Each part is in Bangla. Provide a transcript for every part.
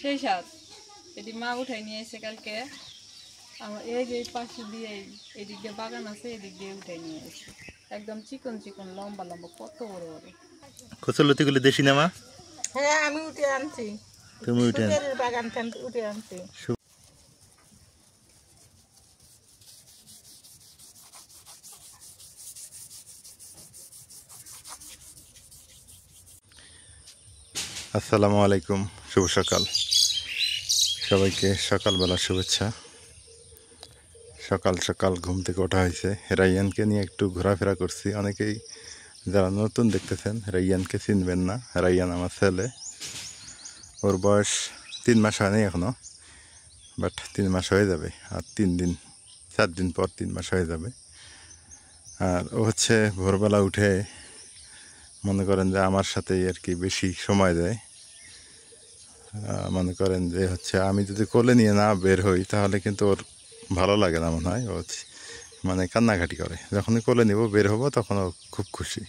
সেই স্বাদ। এটি মা উঠাই নিয়ে এসে কালকে, আমার এই যে পাশে দিয়ে এদিক দিয়ে বাগান আছে, এদিক দিয়ে উঠাই নিয়ে এসে একদম চিকন চিকন লম্বা লম্বা কত বড় বড় কচুলতিগুলি দেশি না মা? হ্যাঁ আমি উঠে আনছি, তুমি উঠে সুখের বাগান থেকে উঠে আনছি। আসসালামু আলাইকুম, শুভ সকাল সবাইকে। সকালবেলা শুভেচ্ছা। সকাল সকাল ঘুম থেকে ওঠা হয়েছে। রাইয়ানকে নিয়ে একটু ঘোরাফেরা করছি। অনেকেই যারা নতুন দেখতেছেন রাইয়ানকে চিনবেন না। রাইয়ান আমার ছেলে, ওর বয়স 3 মাস হয়নি এখনো, বাট 3 মাস হয়ে যাবে। আর 4 দিন পর 3 মাস হয়ে যাবে। আর ও হচ্ছে ভোরবেলা উঠে মনে করেন যে আমার সাথেই আর কি বেশি সময় দেয়। মনে করেন যে হচ্ছে আমি যদি কোলে নিয়ে না বের হই তাহলে কিন্তু ওর ভালো লাগে না, মনে হয় ও মানে কান্নাকাটি করে। যখনই কোলে নিব বের হবো তখন ও খুব খুশি।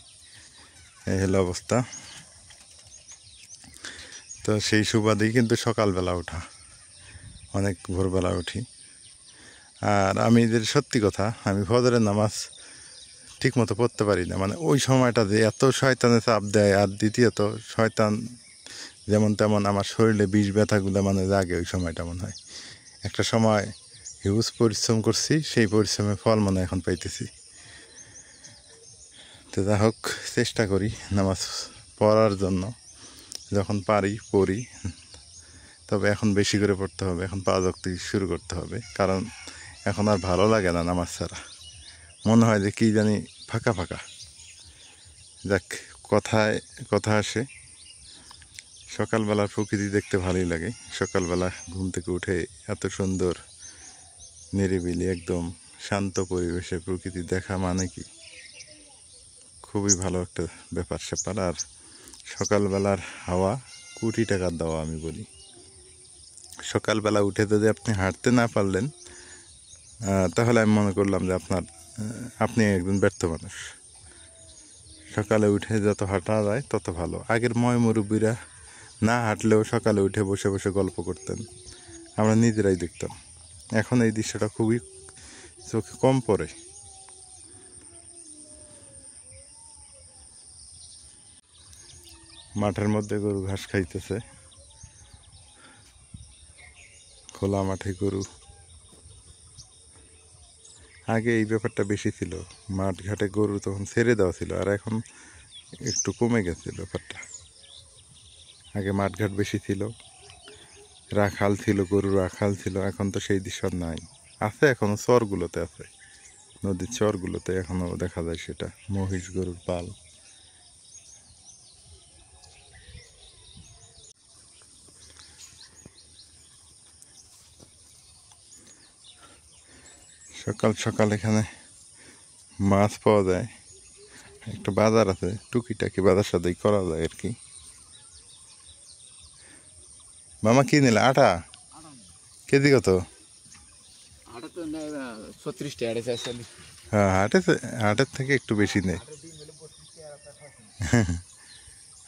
এই হলো অবস্থা। তো সেই সুবাদেই কিন্তু সকালবেলা ওঠা, অনেক ভোরবেলা উঠি। আর আমি যে সত্যি কথা, আমি ফজরের নামাজ ঠিক মতো পড়তে পারি না। মানে ওই সময়টা যে এত শয়তানে চাপ দেয়, আর দ্বিতীয়ত শয়তান যেমন তেমন আমার শরীরে বিষ ব্যথাগুলো মানে জাগে ওই সময়টা। মনে হয় একটা সময় হিউজ পরিশ্রম করছি, সেই পরিশ্রমের ফল মনে এখন পাইতেছি। তো যা হোক, চেষ্টা করি নামাজ পড়ার জন্য, যখন পারি পড়ি। তবে এখন বেশি করে পড়তে হবে, এখন 5 ওয়াক্ত শুরু করতে হবে। কারণ এখন আর ভালো লাগে না নামাজ ছাড়া। মনে হয় যে কী জানি ফাঁকা ফাঁকা। যাক, কথায় কথা আসে, সকালবেলার প্রকৃতি দেখতে ভালোই লাগে। সকালবেলা ঘুম থেকে উঠে এত সুন্দর নিরিবিলি একদম শান্ত পরিবেশে প্রকৃতি দেখা মানে কি খুবই ভালো একটা ব্যাপার স্যাপার। আর সকালবেলার হাওয়া কোটি টাকার দেওয়া আমি বলি। সকালবেলা উঠে যদি আপনি হাঁটতে না পারলেন তাহলে আমি মনে করলাম যে আপনি একজন ব্যর্থ মানুষ। সকালে উঠে যত হাঁটা যায় তত ভালো। আগের মুরব্বীরা না হাঁটলেও সকালে উঠে বসে বসে গল্প করতেন, আমরা নিজেরাই দেখতাম। এখন এই দৃশ্যটা খুবই চোখে কম পড়ে। মাঠের মধ্যে গরু ঘাস খাইতেছে, খোলা মাঠে গরু। আগে এই ব্যাপারটা বেশি ছিল, মাঠ ঘাটে গরু তখন ছেড়ে দেওয়া ছিল। আর এখন একটু কমে গেছে ব্যাপারটা। আগে মাঠঘাট বেশি ছিল, রাখাল ছিল, গরু রাখাল ছিল। এখন তো সেই দৃশ্য নাই। আছে এখনো চরগুলোতে আছে, নদীর চরগুলোতে এখনো দেখা যায় সেটা, মহিষ গরুর পাল। সকাল সকাল এখানে মাছ পাওয়া যায়, একটা বাজার আছে, টুকিটাকি বাজার সাথেই করা যায় আর কি। মামা কি নিলে? আটা কেজি কত? হ্যাঁ, হাটের থেকে একটু বেশি নেই,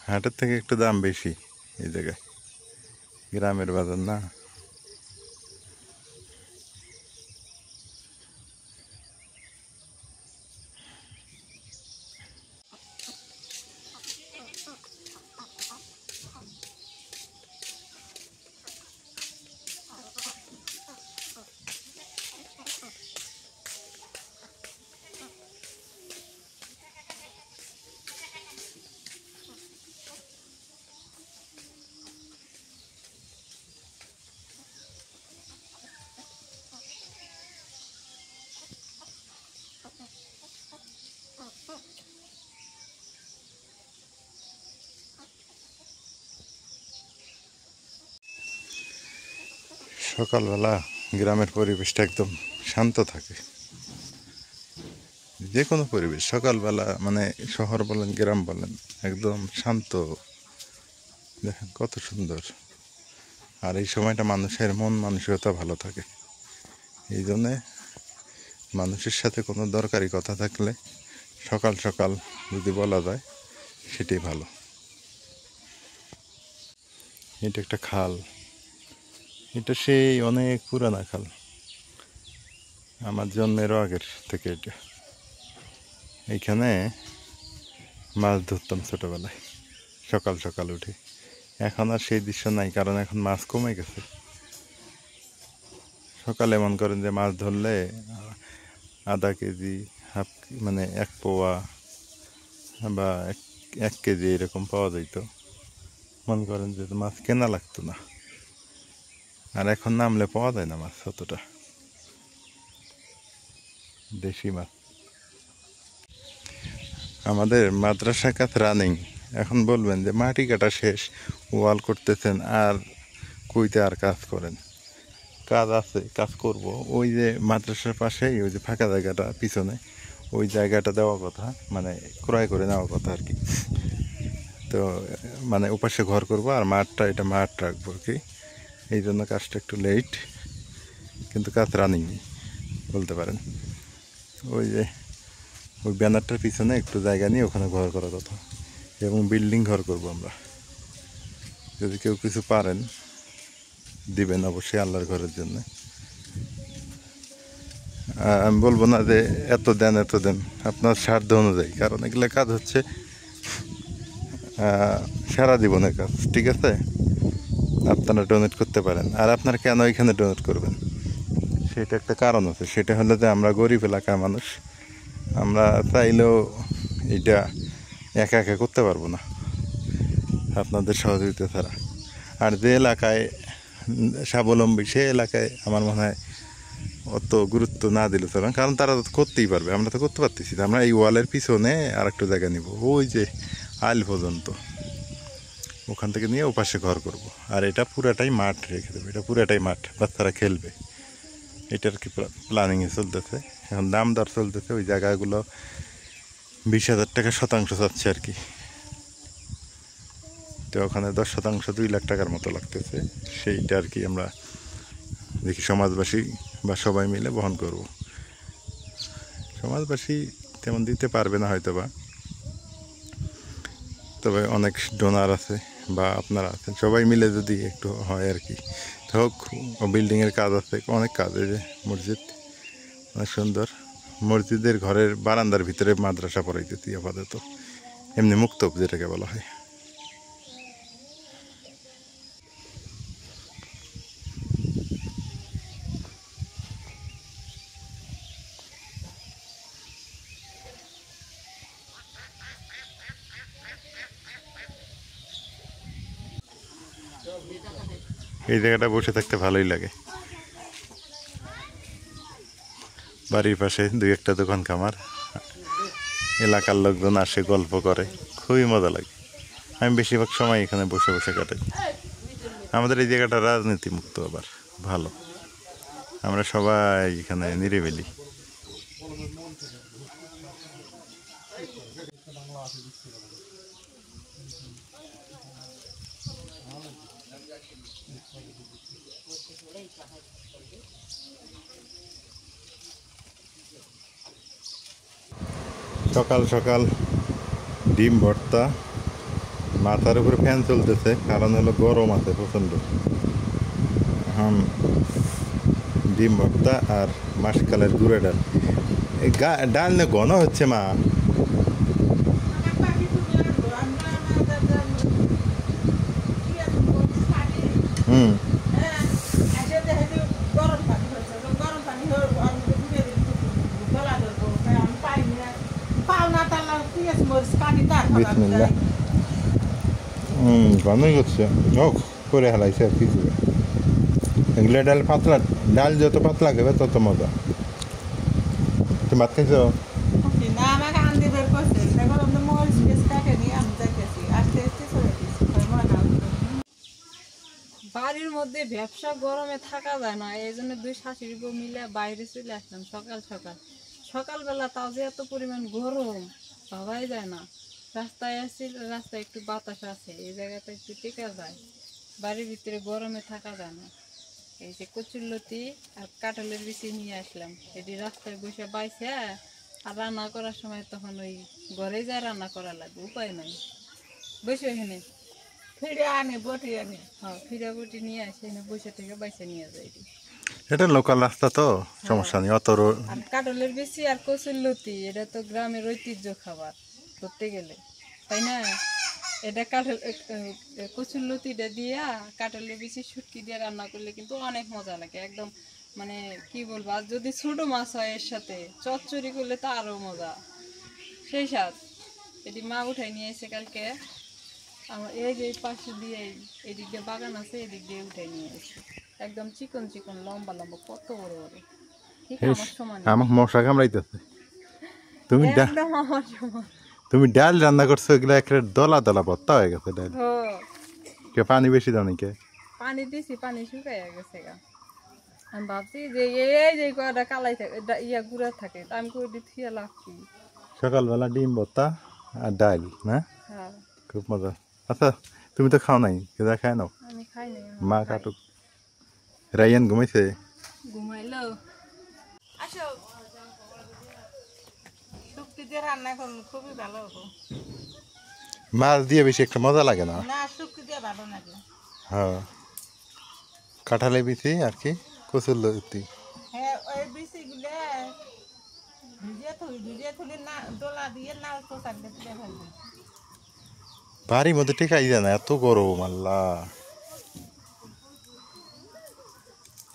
হাটের থেকে একটু দাম বেশি এই জায়গায়, গ্রামের বাজার না। সকালবেলা গ্রামের পরিবেশটা একদম শান্ত থাকে। যে কোনো পরিবেশ সকালবেলা, মানে শহর বলেন গ্রাম বলেন, একদম শান্ত। দেখেন কত সুন্দর। আর এই সময়টা মানুষের মন মানসিকতা ভালো থাকে। এই জন্যে মানুষের সাথে কোনো দরকারি কথা থাকলে সকাল সকাল যদি বলা যায় সেটাই ভালো। এটা একটা খাল, এটা সেই অনেক পুরানা খাল, আমার জন্মেরও আগের থেকে এটা। এইখানে মাছ ধরতাম ছোটবেলায়, সকাল সকাল উঠে। এখন আর সেই দৃশ্য নাই, কারণ এখন মাছ কমে গেছে। সকালে মনে করেন যে মাছ ধরলে আধা কেজি, হাফ, মানে 1 পোয়া বা 1 কেজি এরকম পাওয়া যাইতো। মনে করেন যে মাছ কেনা লাগতো না। আর এখন নামলে পাওয়া যায় না মাছ অতটা, দেশি মাছ। আমাদের মাদ্রাসা কাজ রানিং। এখন বলবেন যে মাটি কাটা শেষ, ওয়াল করতেছেন, আর কইতে আর কাজ করেন? কাজ আছে, কাজ করব। ওই যে মাদ্রাসার পাশেই ওই যে ফাঁকা জায়গাটা পিছনে, ওই জায়গাটা দেওয়া কথা, মানে ক্রয় করে নেওয়ার কথা আর কি। তো মানে ওপাশে ঘর করব, আর মাঠটা, এটা মাঠ রাখবো আর কি। এই জন্য কাজটা একটু লেট, কিন্তু কাজ রানিং বলতে পারেন। ওই যে ওই ব্যানারটার পিছনে একটু জায়গা নিয়ে ওখানে ঘর করার কথা, এবং বিল্ডিং ঘর করব আমরা। যদি কেউ কিছু পারেন দিবেন অবশ্যই আল্লাহর ঘরের জন্য। আমি বলবো না যে এত দেন এত দেন, আপনার সাধ্য অনুযায়ী, কারণ এগুলো কাজ হচ্ছে সারা জীবনের কাজ, ঠিক আছে? আপনারা ডোনেট করতে পারেন, আর আপনারা কেন এখানে ডোনেট করবেন সেটা একটা কারণ আছে। সেটা হলো যে আমরা গরিব এলাকার মানুষ, আমরা চাইলেও এটা একা একা করতে পারবো না আপনাদের সহযোগিতা ছাড়া। আর যে এলাকায় স্বাবলম্বী, সে এলাকায় আমার মনে হয় অত গুরুত্ব না দিলে চলে, কারণ তারা তো করতেই পারবে, আমরা তো করতে পারতেছি। আমরা এই ওয়ালের পিছনে আর একটু জায়গা নিব, ওই যে আইল পর্যন্ত, ওখান থেকে নিয়ে ওপাশে ঘর করব। আর এটা পুরাটাই মাঠ রেখে দেবো, এটা পুরাটাই মাঠ, বাচ্চারা খেলবে। এটার কি প্ল্যানিংয়ে চলতেছে, এখন দাম দর চলতেছে। ওই জায়গাগুলো 20,000 টাকা শতাংশ চাচ্ছে আর কি। তো ওখানে 10% 2 লাখ টাকার মতো লাগতেছে। সেইটা আর কি আমরা দেখি সমাজবাসী বা সবাই মিলে বহন করব। সমাজবাসী তেমন দিতে পারবে না হয়তো বা, তবে অনেক ডোনার আছে বা আপনারা আছেন, সবাই মিলে যদি একটু হয় আর কি। হোক, বিল্ডিংয়ের কাজ আছে, অনেক কাজ। এই যে মসজিদ অনেক সুন্দর, মসজিদের ঘরের বারান্দার ভিতরে মাদ্রাসা পড়াইতেছি আপাতত, এমনি মুক্তব যেটাকে বলা হয়। এই জায়গাটা বসে থাকতে ভালোই লাগে। বাড়ির পাশে 2-1টা দোকান কামার, এলাকার লোকজন আসে, গল্প করে, খুবই মজা লাগে। আমি বেশিরভাগ সময় এখানে বসে বসে কাটাই। আমাদের এই জায়গাটা রাজনীতি মুক্ত, আবার ভালো, আমরা সবাই এখানে নিরিবিলি। সকাল সকাল ডিম ভর্তা, মাথার উপরে ফ্যান চলতেছে, কারণ হলো গরম আছে প্রচণ্ড। এখন ডিম ভর্তা আর মাসকালের গুঁড়ো ডাল। এই ডাল না ঘন হচ্ছে মা। হুম, বিসমিল্লাহ। ঘনই করছে, হোক করে হেলাইছে আর কি করবে। এগুলো ডাল পাতলা, ডাল যত পাতলা খাবে তত মজা। তুমি ভাত খাইছো? বাড়ির মধ্যে ব্যবসা গরমে থাকা যায় না, এই জন্য 2 শাশুড়ি বউ মিলে বাইরে চলে আসলাম সকাল সকাল। সকালবেলা তাও যে এত পরিমাণ গরম ভাবাই যায় না। রাস্তায় আসি, রাস্তায় একটু বাতাস আছে, এই জায়গাটা একটু টেকা যায়, বাড়ির ভিতরে গরমে থাকা যায় না। এই যে কচুরলতি আর কাঁঠালের বিচি নিয়ে আসলাম, এটি রাস্তায় বসে বাইছে। আর রান্না করার সময় তখন ওই ঘরে যা রান্না করা লাগবে, উপায় নাই। বসে এখানে ফিরে আনি বটি আনি। হ্যাঁ ফিরা বুটি নিয়ে আসে এনে বসে থেকে বাইসে নিয়ে যায় এটি। এটা লোকাল রাস্তা তো সমস্যা নেই অত আর কাঁঠালের বেশি আর কচুর লতি এটা তো গ্রামের ঐতিহ্য খাবার ধরতে গেলে, তাই না? এটা কাঁঠাল কচুর লতিটা দিয়া কাঁঠালের বেশি শুটকি দিয়ে রান্না করলে কিন্তু অনেক মজা লাগে একদম, মানে কি বলবো। আর যদি ছোট মাছ হয় এর সাথে চচ্চড়ি করলে তো আরো মজা, সেই স্বাদ। এটি মা উঠাই নিয়ে এসে কালকে আমার এই যে পাশে দিয়ে এদিক দিয়ে বাগান আছে, এদিক দিয়ে উঠাই নিয়ে এসে একদম চিকন চিকন লম্বা লম্বা কত বড় বড়, ঠিক আমার সমান, আমার মশা কামড়াইতেছে। তুমি একদম আমার সমান। তুমি ডাল রান্না করছো এগুলো একটা দলা দলা ভর্তা হয়ে গেছে ডাল। ও কে পানি বেশি দাও নাকি? পানি দিছি, পানি শুকাইয়া গেছে গা। আমি ভাবছি যে এই যে কয়টা কালাই থাকে ইয়া গুড়া থাকে, তা আমি করে দিচ্ছি লাভ কি। সকালবেলা ডিম ভর্তা আর ডাল না, হ্যাঁ খুব মজা। আচ্ছা তুমি তো খাও নাই, কেদা খায় নাও। আমি খাই নাই, মা কাটুক। রায়ান ঘুমাইছে? ঘুমাইলো। আসো শুক্তি দিয়ে রান্না করুন খুবই ভালো হবো। মাছ দিয়ে বেশি একটা মজা লাগে না। না শুক্তি দিয়ে ভালো লাগে। হ্যাঁ কাঁঠালে বিচি আর কি কচুর লতি। হ্যাঁ ওই বিচিগুলো ভিজিয়ে তুলি না ডোলা দিয়ে নাল তো থাকলে তুলে ফেলবে। বাড়ির মধ্যে টেকাই যায় না, এত গরম আল্লাহ।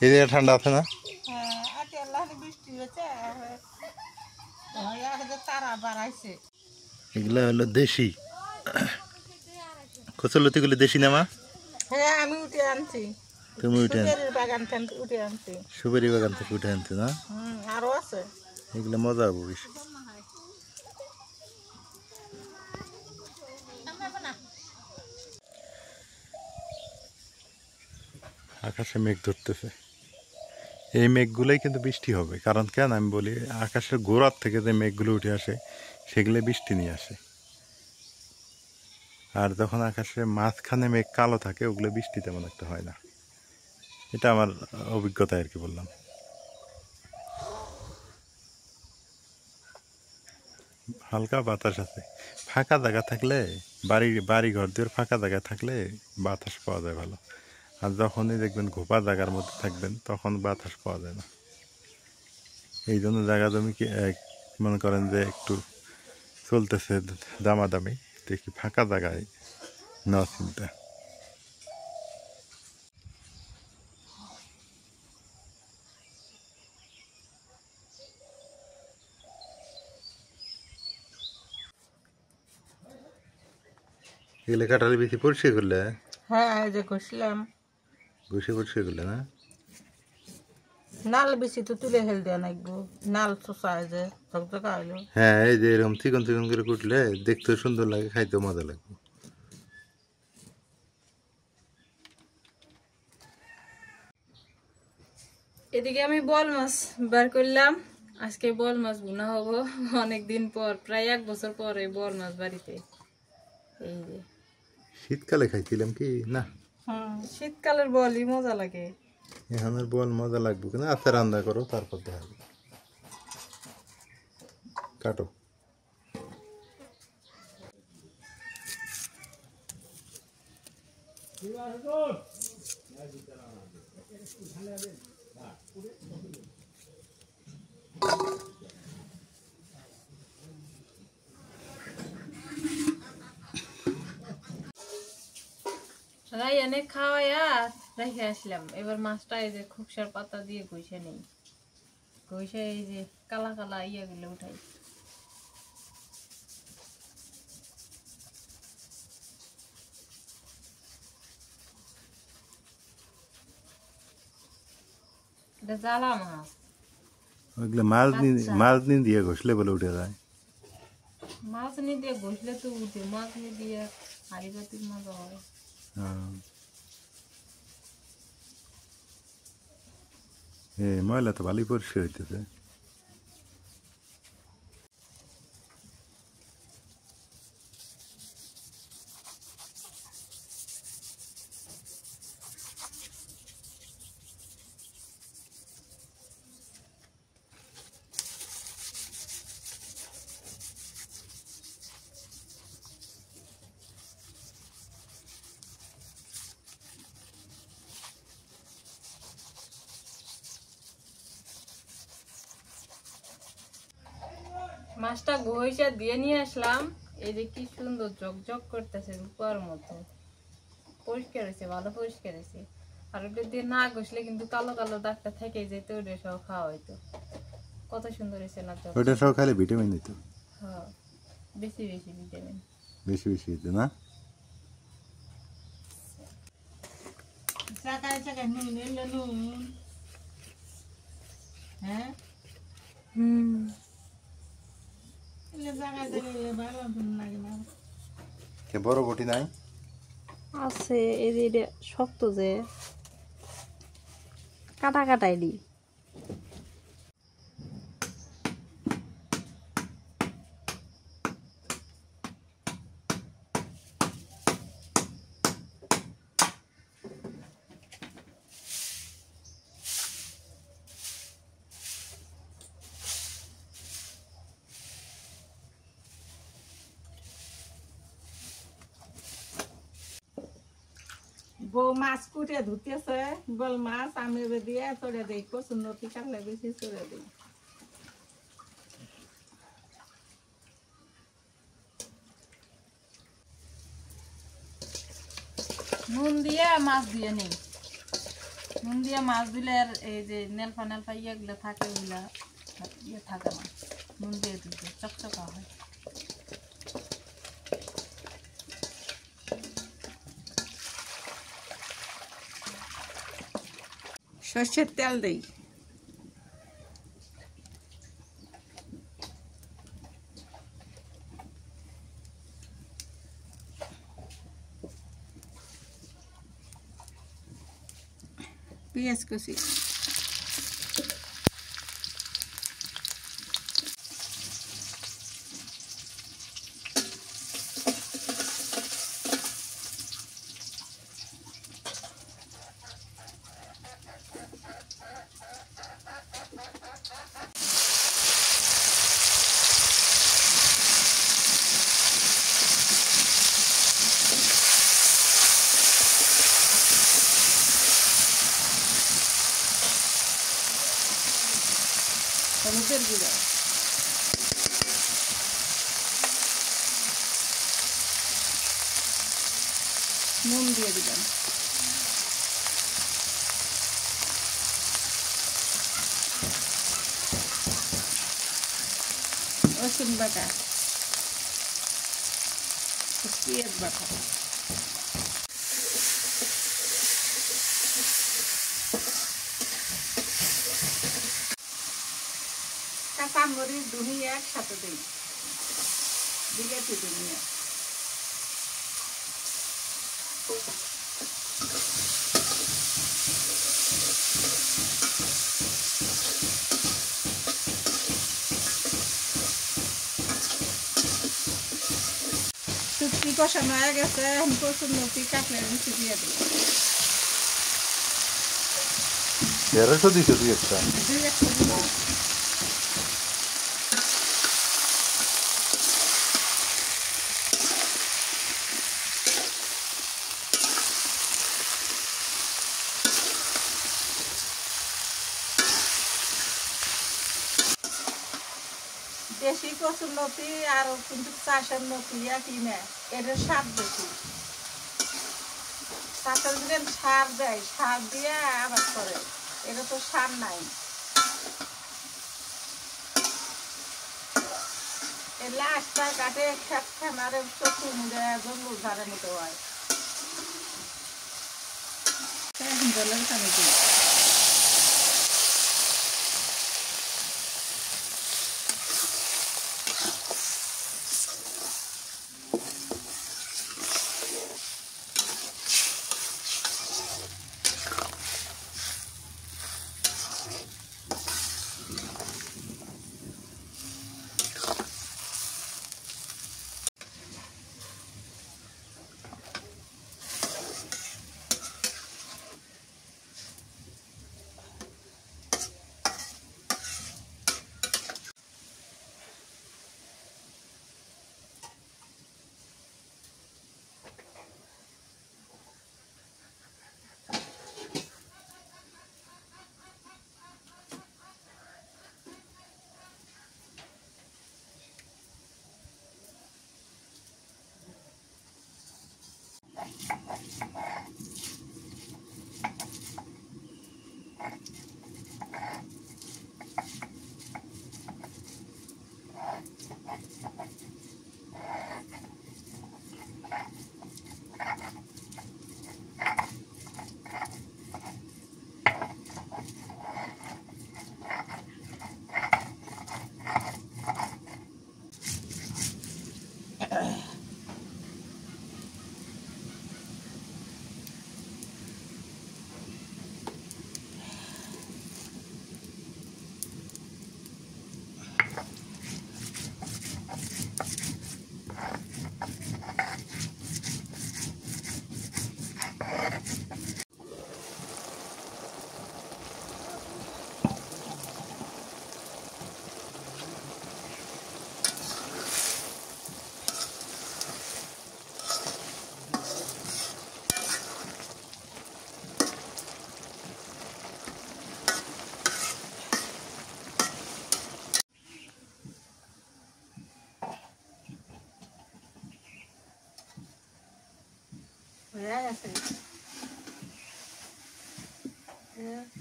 এই জায়গায় ঠান্ডা আছে না? হ্যাঁ আজকে আল্লাহ বৃষ্টি হয়েছে তারা বাড়াইছে। এগুলো হলো দেশি কচুর লতিগুলো, দেশি না মা? হ্যাঁ আমি উঠে আনছি, তুমি উঠে সুপারির বাগান থেকে উঠে আনছি। সুপারি বাগান থেকে উঠে আনছো না? আরো আছে। এগুলো মজা হবো বেশি। আকাশে মেঘ ধরতেছে, এই মেঘগুলোই কিন্তু বৃষ্টি হবে। কারণ কেন আমি বলি, আকাশের গোড়ার থেকে যে মেঘগুলো উঠে আসে সেগুলো বৃষ্টি নিয়ে আসে। আর যখন আকাশের মাঝখানে মেঘ কালো থাকে ওগুলো বৃষ্টি তেমন একটা হয় না। এটা আমার অভিজ্ঞতা আর কি বললাম। হালকা বাতাস আছে, ফাঁকা জায়গা থাকলে বাড়ি ঘর দিয়ে ফাঁকা জায়গা থাকলে বাতাস পাওয়া যায় ভালো। আর যখনই দেখবেন ঘোপা জায়গার মধ্যে থাকবেন তখন বাতাস পাওয়া যায় না। এই জন্য জায়গা জমি কি মনে করেন যে একটু চলতেছে দামাদামি, দেখি ফাঁকা জায়গায় নেওয়া চিন্তা। এগুলো কাটালে বেশি পরিষ্কার করলে, হ্যাঁ এই যে ঘষলাম। ঘষে পরিষ্কার করলে না? নাল বেশি তো তুলে ফেল দেওয়া নাকবো, নাল চোষায় যে ঝকঝকা হইলো। হ্যাঁ এই যে এরকম চিকন চিকন করে কুটলে দেখতেও সুন্দর লাগে, খাইতেও মজা লাগবে। এদিকে আমি বল মাছ বের করলাম, আজকে বল মাছ ভুনা হবো। অনেকদিন পর, প্রায় 1 বছর পর এই বল মাছ বাড়িতে। এই যে শীতকালে খাইছিলাম কি না, শীতকালের বলই মজা লাগে। এখন আর বল মজা লাগবে কিনা। আচ্ছা রান্না করো তারপর দেখা যাবে। কাটো। রাইয়ানে খাওয়াইয়া রেখে আসলাম। এবার মাছটা এই যে খুকসার পাতা দিয়ে ঘষে নেই, ঘষে এই যে কালা কালা ইয়েগুলো উঠাই। এটা জ্বালা মাছ। ওইগুলো মাছ নিয়ে দিয়ে ঘষলে বলে উঠে যায়। মাছ নিয়ে দিয়ে ঘষলে তো উঠে, মাছ নিয়ে দিয়ে হাড়ি পাতির মজা হয়। ময়লা তো ভালোই পরিষ্কার হইতেছে। মাছটা ঘষে দিয়ে নিয়ে আসলাম। এই যে কি সুন্দর ঝকঝক করতেছে রূপার মতো, পরিষ্কার হয়েছে, ভালো পরিষ্কার হয়েছে। আর ওটা দিয়ে না ঘষলে কিন্তু কালো কালো দাগটা থেকে যেত, ওটা সহ খাওয়া হইতো। কত সুন্দর হয়েছে না? ওইটা সব খাইলে ভিটামিন দিত। হ্যাঁ, বেশি বেশি ভিটামিন, বেশি বেশি দিত না? চাকায় চাকায় নুন এলে নুন। হ্যাঁ এলে জায়গায় জায়গায় এলে ভালো লাগে না। কে বড় বটি নাই? আছে। এই যে এটা শক্ত, যে কাটা কাটাই দি। বউ মাছ কুটে ধুতেছে, বল মাছ আমি এবার দিয়ে চড়ে দিই, কচুর নথি কাটলে বেশি চড়ে দিই। নুন দিয়ে মাছ দিয়ে নেই, নুন দিয়ে মাছ দিলে আর এই যে নেলফা নেলফা ইয়েগুলো থাকে, ওগুলা ইয়ে থাকে না। নুন দিয়ে দিতে চকচকা হয়। সর্ষের তেল দেই। পেঁয়াজ কুচি, হলুদের গুঁড়া, নুন দিয়ে দিলাম, রসুন বাটা, পেঁয়াজ বাটা, কাঁচামরিচ ধনিয়া একসাথে দিই, বিলেতি ধনিয়া। শুটকি কষানো হয়ে গেছে, এখন কচুর নথি কাটলে মিশে দিয়ে দিই। দেড়শো দিছো দুই একটা? দুই একটা দিলাম। দেশি কচুর নথি আর কিন্তু চাষের নথি একই না, এটার স্বাদ বেশি। চাষের দিন সার দেয়, সার দিয়ে আবাদ করে, এটা তো সার নাই। এলে আস্তা কাটে খেত খামারে চতুর মুড়ে জঙ্গল ধারে মতো হয়। এখন জলের পানি দিই।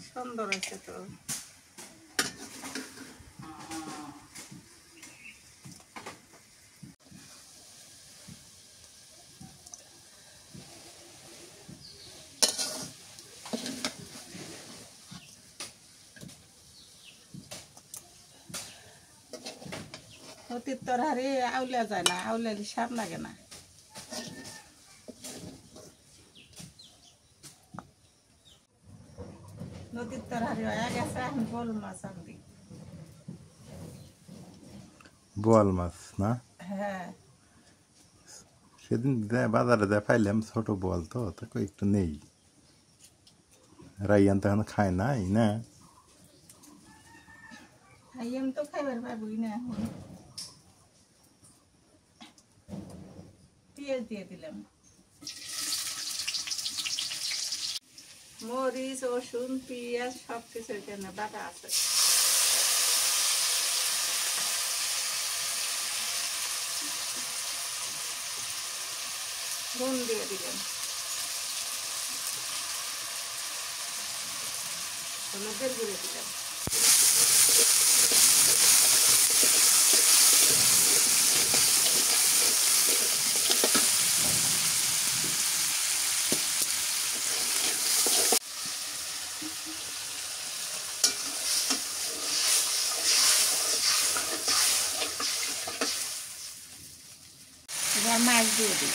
সুন্দর আছে তো। অতীত তরহারি আউলা যায় না, আউলালি স্বাদ লাগে না। নদীর তরহারি হয়ে গেছে, এখন বোল মাছ আনবি। বোয়াল মাছ না? হ্যাঁ, সেদিন বাজারে পাইলাম ছোট বোয়াল, তো তাকে একটু নেই। রাইয়ান তো এখন খায় নাই না? খাইয়াম তো খাইবার পাবই না এখন। পেঁয়াজ দিয়ে দিলাম, মরিচ, রসুন, পেঁয়াজ সব কিছু এখানে বাটা আছে। নুন দিয়ে দিলাম, হলুদের গুঁড়ো দিলাম, এবার মাছ দিয়ে দিই।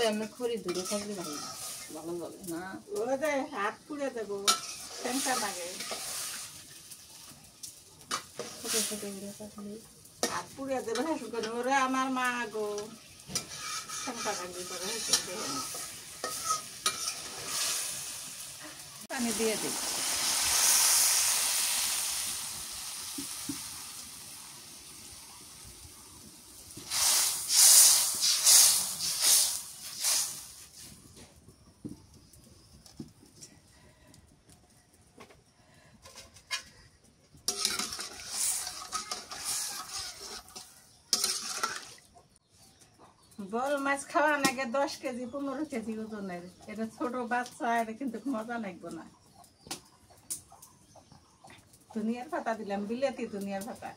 এমনি খড়ি দূরে থাকলে ভালো বলে না? ওরা যায় হাত পুড়ে দেবো, সেন্টা লাগে। ছোট ছোট করে কাটলে হাত পুড়ে দেবে হেসু করে, ওরে আমার মা গো সেন্টা লাগবে করে হেসু দেবে। পানি দিয়ে দিই। বল মাছ খাওয়া নাকি 10 কেজি 15 কেজি ওজনের, এটা ছোট বাচ্চা, এটা কিন্তু মজা লাগবে না। ধনিয়ার পাতা দিলাম, বিলেতি ধনিয়ার পাতা।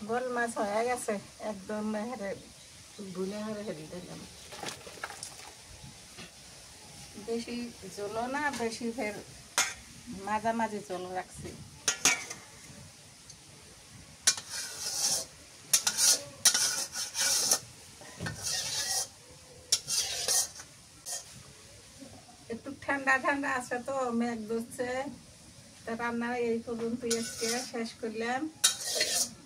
বল মাছ হয়ে গেছে একদম, হেরে ভুলে হেরে হেরি দিলাম। বেশি ঝোলো না, বেশি ফের মাঝামাঝি ঝোল রাখছি। একটু ঠান্ডা ঠান্ডা আছে তো, মেঘ ধরছে, তা রান্না এই পর্যন্ত আজকে শেষ করলাম।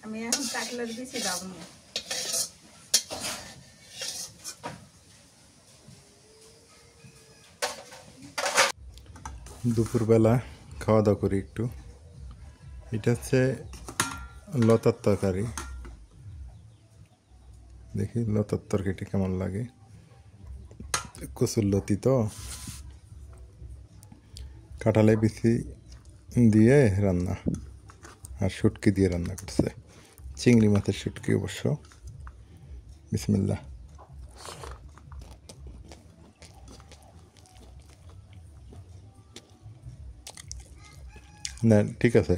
আমি এখন কাটলের বেশি দাম না। দুপুরবেলা খাওয়া দাওয়া করি একটু। এটা হচ্ছে লতার তরকারি। দেখি লতার তরকারিটা কেমন লাগে। কচুর লতি তো, কাঁঠালে বিচি দিয়ে রান্না, আর শুটকি দিয়ে রান্না করছে, চিংড়ি মাছের শুটকি অবশ্য। বিসমিল্লাহ। না ঠিক আছে,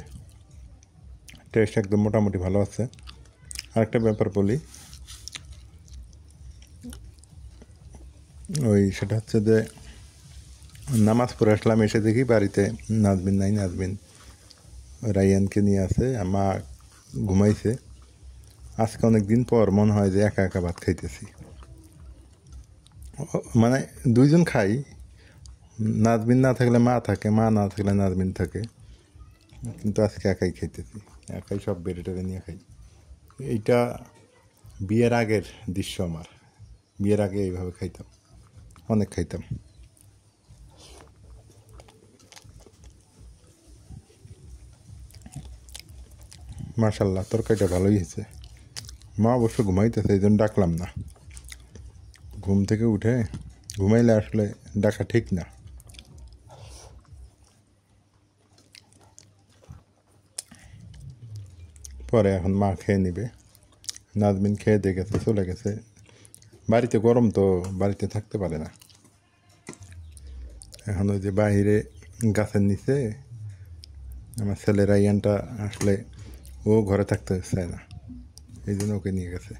টেস্ট একদম মোটামুটি ভালো আছে। আরেকটা ব্যাপার বলি, সেটা হচ্ছে যে নামাজ পড়ে আসলাম, এসে দেখি বাড়িতে নাজবিন নাই। নাজবিন রাইয়ানকে নিয়ে আছে, মা ঘুমাইছে। আজকে অনেক দিন পর মনে হয় যে একা একা ভাত খাইতেছি। মানে দুইজন খাই, নাজবিন না থাকলে মা থাকে, মা না থাকলে নাজবিন থাকে, কিন্তু আজকে একাই খাইতেছি, একাই সব বেড়ে টেড়ে নিয়ে খাই। এইটা বিয়ের আগের দৃশ্য আমার। বিয়ের আগে এইভাবে খাইতাম, অনেক খাইতাম। মাশাল্লাহ, তরকারিটা ভালোই হয়েছে। মা অবশ্য ঘুমাইতেছে, এই জন্য ডাকলাম না। ঘুম থেকে উঠে ঘুমাইলে আসলে ডাকা ঠিক না। পরে এখন মা খেয়ে নিবে। নাজমিন খেয়ে দিয়ে গেছে, চলে গেছে। বাড়িতে গরম তো, বাড়িতে থাকতে পারে না। এখন ওই যে বাহিরে গাছের নিচে আমার ছেলে রাইয়ানটা আসলে ও ঘরে থাকতে চায় না, এই জন্য ওকে নিয়ে গেছে।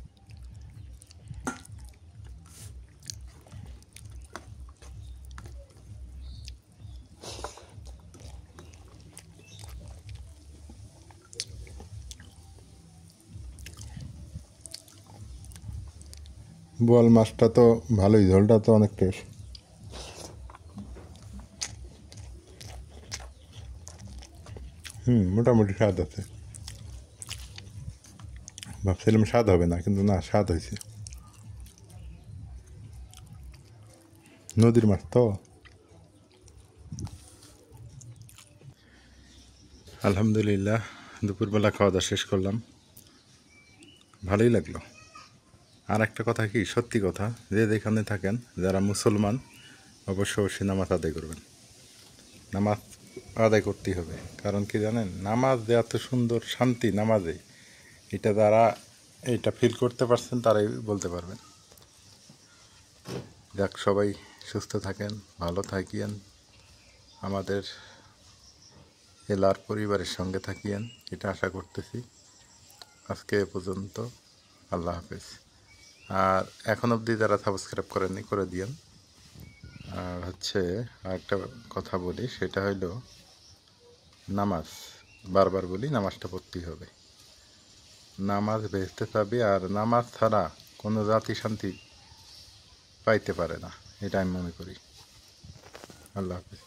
বোয়াল মাছটা তো ভালোই, ঝোলটা তো অনেক টেস্ট। মোটামুটি স্বাদ আছে। ভাবছিলাম স্বাদ হবে না, কিন্তু না, স্বাদ হয়েছে। নদীর মাছ তো। আলহামদুলিল্লাহ, দুপুরবেলা খাওয়া দাওয়া শেষ করলাম, ভালোই লাগলো। আর একটা কথা কি, সত্যি কথা, যে যেখানে থাকেন, যারা মুসলমান, অবশ্যই নামাজ আদায় করবেন। নামাজ আদায় করতেই হবে। কারণ কি জানেন, নামাজ যে এত সুন্দর শান্তি নামাজে, এটা যারা এইটা ফিল করতে পারছেন তারাই বলতে পারবেন। যাক, সবাই সুস্থ থাকেন, ভালো থাকিয়েন, আমাদের এলার পরিবারের সঙ্গে থাকিয়েন, এটা আশা করতেছি। আজকে এ পর্যন্ত, আল্লাহ হাফেজ। আর এখন অবধি যারা সাবস্ক্রাইব করেননি, করে দিয়েন। আর হচ্ছে আরেকটা কথা বলি, সেটা হইলো নামাজ, বারবার বলি, নামাজটা পড়তেই হবে। নামাজ ভেস্তে পাবে, আর নামাজ ছাড়া কোনো জাতি শান্তি পাইতে পারে না, এটা আমি মনে করি। আল্লাহ হাফেজ।